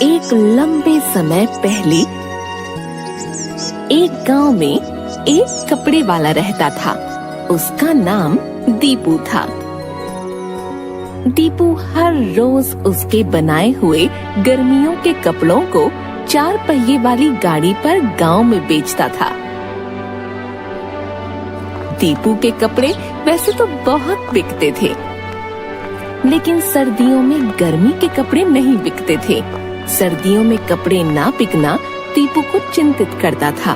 एक लंबे समय पहले एक गांव में एक कपड़े वाला रहता था। उसका नाम दीपू था। दीपू हर रोज उसके बनाए हुए गर्मियों के कपड़ों को 4 पहिए वाली गाड़ी पर गांव में बेचता था। दीपू के कपड़े वैसे तो बहुत बिकते थे, लेकिन सर्दियों में गर्मी के कपड़े नहीं बिकते थे। सर्दियों में कपड़े ना बिकना दीपू को चिंतित करता था।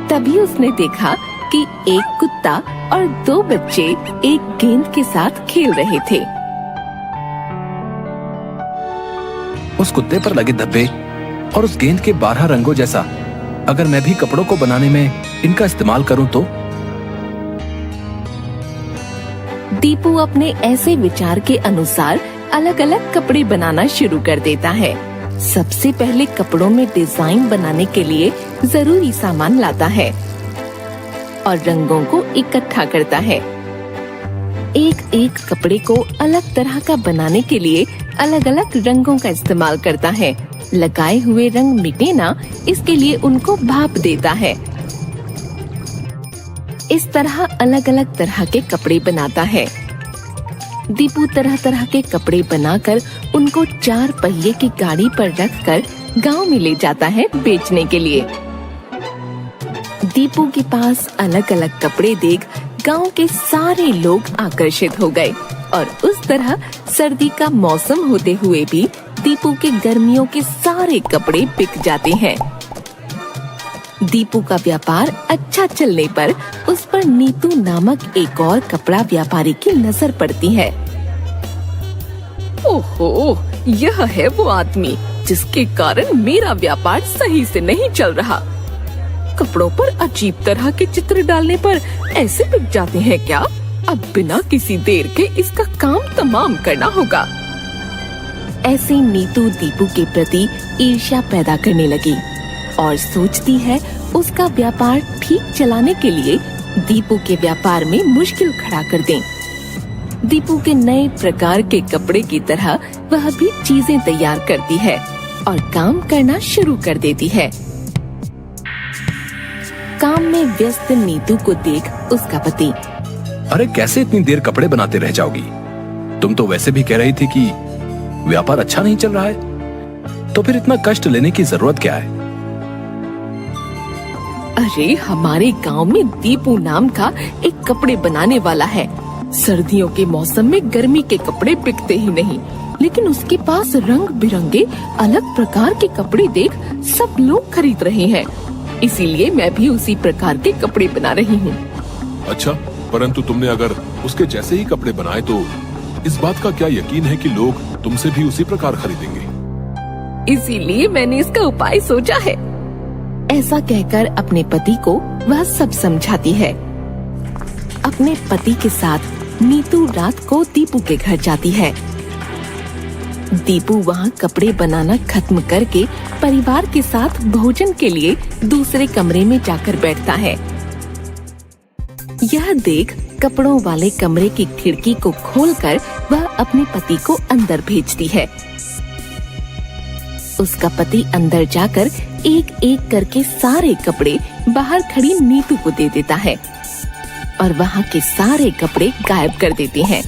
तभी उसने देखा कि एक कुत्ता और 2 बच्चे एक गेंद के साथ खेल रहे थे। उस कुत्ते पर लगे धब्बे और उस गेंद के 12 रंगों जैसा अगर मैं भी कपड़ों को बनाने में इनका इस्तेमाल करूं तो? दीपू अपने ऐसे विचार के अनुसार अलग अलग कपड़े बनाना शुरू कर देता है। सबसे पहले कपड़ों में डिजाइन बनाने के लिए जरूरी सामान लाता है और रंगों को इकट्ठा करता है। एक एक कपड़े को अलग तरह का बनाने के लिए अलग अलग रंगों का इस्तेमाल करता है। लगाए हुए रंग मिटे ना, इसके लिए उनको भाप देता है। इस तरह अलग अलग तरह के कपड़े बनाता है। दीपू तरह तरह के कपड़े बनाकर उनको 4 पहिए की गाड़ी पर रखकर गांव में ले जाता है बेचने के लिए। दीपू के पास अलग अलग कपड़े देख गांव के सारे लोग आकर्षित हो गए और उस तरह सर्दी का मौसम होते हुए भी दीपू के गर्मियों के सारे कपड़े बिक जाते हैं। दीपू का व्यापार अच्छा चलने पर उस पर नीतू नामक एक और कपड़ा व्यापारी की नजर पड़ती है। ओहो, यह है वो आदमी जिसके कारण मेरा व्यापार सही से नहीं चल रहा। कपड़ों पर अजीब तरह के चित्र डालने पर ऐसे बिक जाते हैं क्या? अब बिना किसी देर के इसका काम तमाम करना होगा। ऐसे नीतू दीपू के प्रति ईर्ष्या पैदा करने लगी और सोचती है उसका व्यापार ठीक चलाने के लिए दीपू के व्यापार में मुश्किल खड़ा कर दें। दीपू के नए प्रकार के कपड़े की तरह वह भी चीजें तैयार करती है और काम करना शुरू कर देती है। काम में व्यस्त नीतू को देख उसका पति, अरे कैसे इतनी देर कपड़े बनाते रह जाओगी? तुम तो वैसे भी कह रही थी कि व्यापार अच्छा नहीं चल रहा है, तो फिर इतना कष्ट लेने की जरूरत क्या है? अरे हमारे गांव में दीपू नाम का एक कपड़े बनाने वाला है। सर्दियों के मौसम में गर्मी के कपड़े बिकते ही नहीं, लेकिन उसके पास रंग बिरंगे अलग प्रकार के कपड़े देख सब लोग खरीद रहे हैं। इसीलिए मैं भी उसी प्रकार के कपड़े बना रही हूँ। अच्छा, परंतु तुमने अगर उसके जैसे ही कपड़े बनाए तो इस बात का क्या यकीन है कि लोग तुमसे भी उसी प्रकार खरीदेंगे? इसीलिए मैंने इसका उपाय सोचा है। ऐसा कहकर अपने पति को वह सब समझाती है। अपने पति के साथ नीतू रात को दीपू के घर जाती है। दीपू वहाँ कपड़े बनाना खत्म करके परिवार के साथ भोजन के लिए दूसरे कमरे में जाकर बैठता है। यह देख कपड़ों वाले कमरे की खिड़की को खोलकर वह अपने पति को अंदर भेजती है। उसका पति अंदर जाकर एक एक करके सारे कपड़े बाहर खड़ी नीतू को दे देता है और वहाँ के सारे कपड़े गायब कर देते हैं।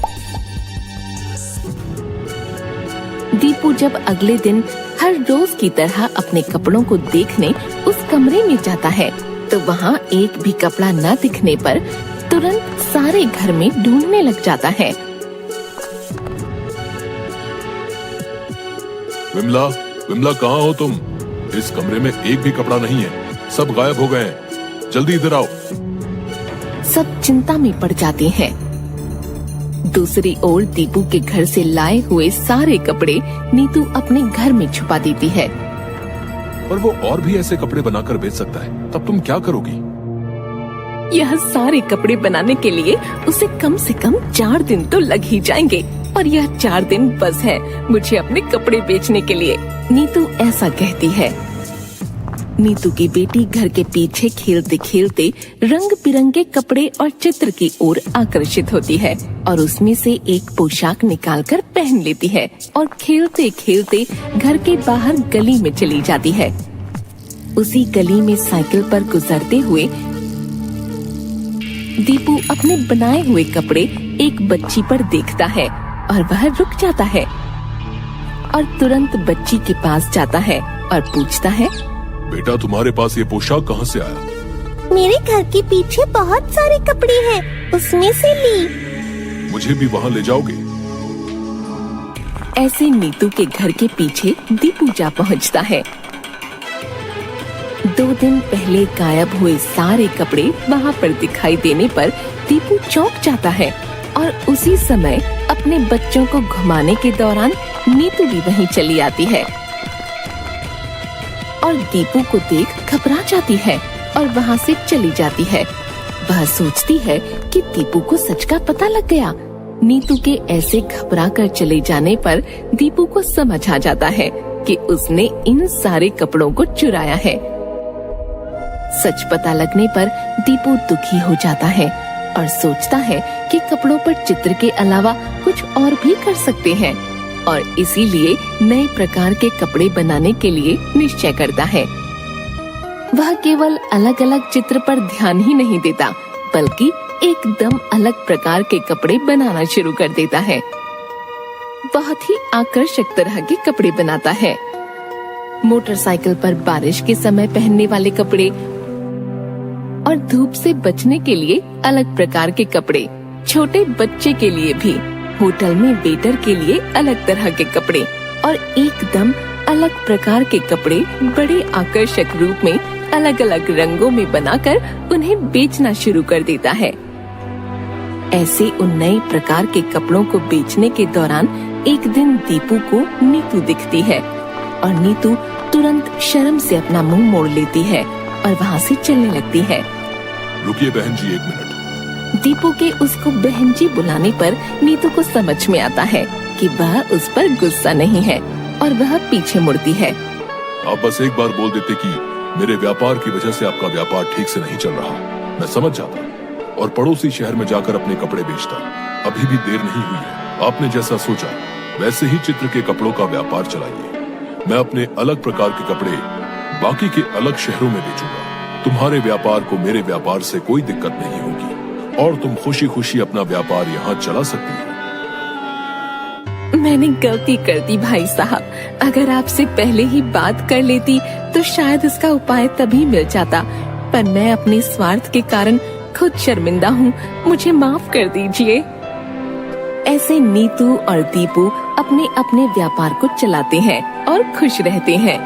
दीपू जब अगले दिन हर रोज की तरह अपने कपड़ों को देखने उस कमरे में जाता है, तो वहाँ एक भी कपड़ा न दिखने पर तुरंत सारे घर में ढूंढने लग जाता है। विमला, विमला कहाँ हो तुम? इस कमरे में एक भी कपड़ा नहीं है, सब गायब हो गए हैं। जल्दी इधर आओ। सब चिंता में पड़ जाते हैं। दूसरी ओर दीपू के घर से लाए हुए सारे कपड़े नीतू अपने घर में छुपा देती है। पर वो और भी ऐसे कपड़े बनाकर बेच सकता है, तब तुम क्या करोगी? यह सारे कपड़े बनाने के लिए उसे कम से कम 4 दिन तो लग ही जाएंगे और यह 4 दिन बस है मुझे अपने कपड़े बेचने के लिए। नीतू ऐसा कहती है। नीतू की बेटी घर के पीछे खेलते खेलते रंग बिरंगे कपड़े और चित्र की ओर आकर्षित होती है और उसमें से एक पोशाक निकालकर पहन लेती है और खेलते खेलते घर के बाहर गली में चली जाती है। उसी गली में साइकिल पर गुजरते हुए दीपू अपने बनाए हुए कपड़े एक बच्ची पर देखता है और वह रुक जाता है और तुरंत बच्ची के पास जाता है और पूछता है, बेटा तुम्हारे पास ये पोशाक कहाँ से आया? मेरे घर के पीछे बहुत सारे कपड़े हैं, उसमें से ली। मुझे भी वहाँ ले जाओगे? ऐसे नीतू के घर के पीछे दीपू जा पहुँचता है। 2 दिन पहले गायब हुए सारे कपड़े वहाँ पर दिखाई देने पर दीपू चौंक जाता है और उसी समय अपने बच्चों को घुमाने के दौरान नीतू भी वहीं चली आती है और दीपू को देख घबरा जाती है और वहाँ से चली जाती है। वह सोचती है कि दीपू को सच का पता लग गया। नीतू के ऐसे घबरा कर चले जाने पर दीपू को समझ आ जाता है कि उसने इन सारे कपड़ों को चुराया है। सच पता लगने पर दीपू दुखी हो जाता है और सोचता है कि कपड़ों पर चित्र के अलावा कुछ और भी कर सकते हैं और इसीलिए नए प्रकार के कपड़े बनाने के लिए निश्चय करता है। वह केवल अलग अलग चित्र पर ध्यान ही नहीं देता बल्कि एकदम अलग प्रकार के कपड़े बनाना शुरू कर देता है। बहुत ही आकर्षक तरह के कपड़े बनाता है। मोटरसाइकिल पर बारिश के समय पहनने वाले कपड़े और धूप से बचने के लिए अलग प्रकार के कपड़े, छोटे बच्चे के लिए भी, होटल में वेटर के लिए अलग तरह के कपड़े और एकदम अलग प्रकार के कपड़े बड़े आकर्षक रूप में अलग अलग रंगों में बनाकर उन्हें बेचना शुरू कर देता है। ऐसे उन नए प्रकार के कपड़ों को बेचने के दौरान एक दिन दीपू को नीतू दिखती है और नीतू तुरंत शर्म से अपना मुंह मोड़ लेती है और वहाँ से चलने लगती है। रुकिए बहन जी, 1 मिनट। दीपू के उसको बहन जी बुलाने पर नीतू को समझ में आता है कि वह उस पर गुस्सा नहीं है और वह पीछे मुड़ती है। आप बस एक बार बोल देते कि मेरे व्यापार की वजह से आपका व्यापार ठीक से नहीं चल रहा, मैं समझ जाता और पड़ोसी शहर में जाकर अपने कपड़े बेचता। अभी भी देर नहीं हुई है। आपने जैसा सोचा वैसे ही चित्र के कपड़ों का व्यापार चलाइए। मैं अपने अलग प्रकार के कपड़े बाकी के अलग शहरों में बेचूंगा। तुम्हारे व्यापार को मेरे व्यापार से कोई दिक्कत नहीं होगी और तुम खुशी खुशी अपना व्यापार यहाँ चला सकती हो। मैंने गलती कर दी भाई साहब, अगर आपसे पहले ही बात कर लेती तो शायद इसका उपाय तभी मिल जाता, पर मैं अपने स्वार्थ के कारण खुद शर्मिंदा हूँ, मुझे माफ कर दीजिए। ऐसे नीतू और दीपू अपने अपने व्यापार को चलाते हैं और खुश रहते हैं।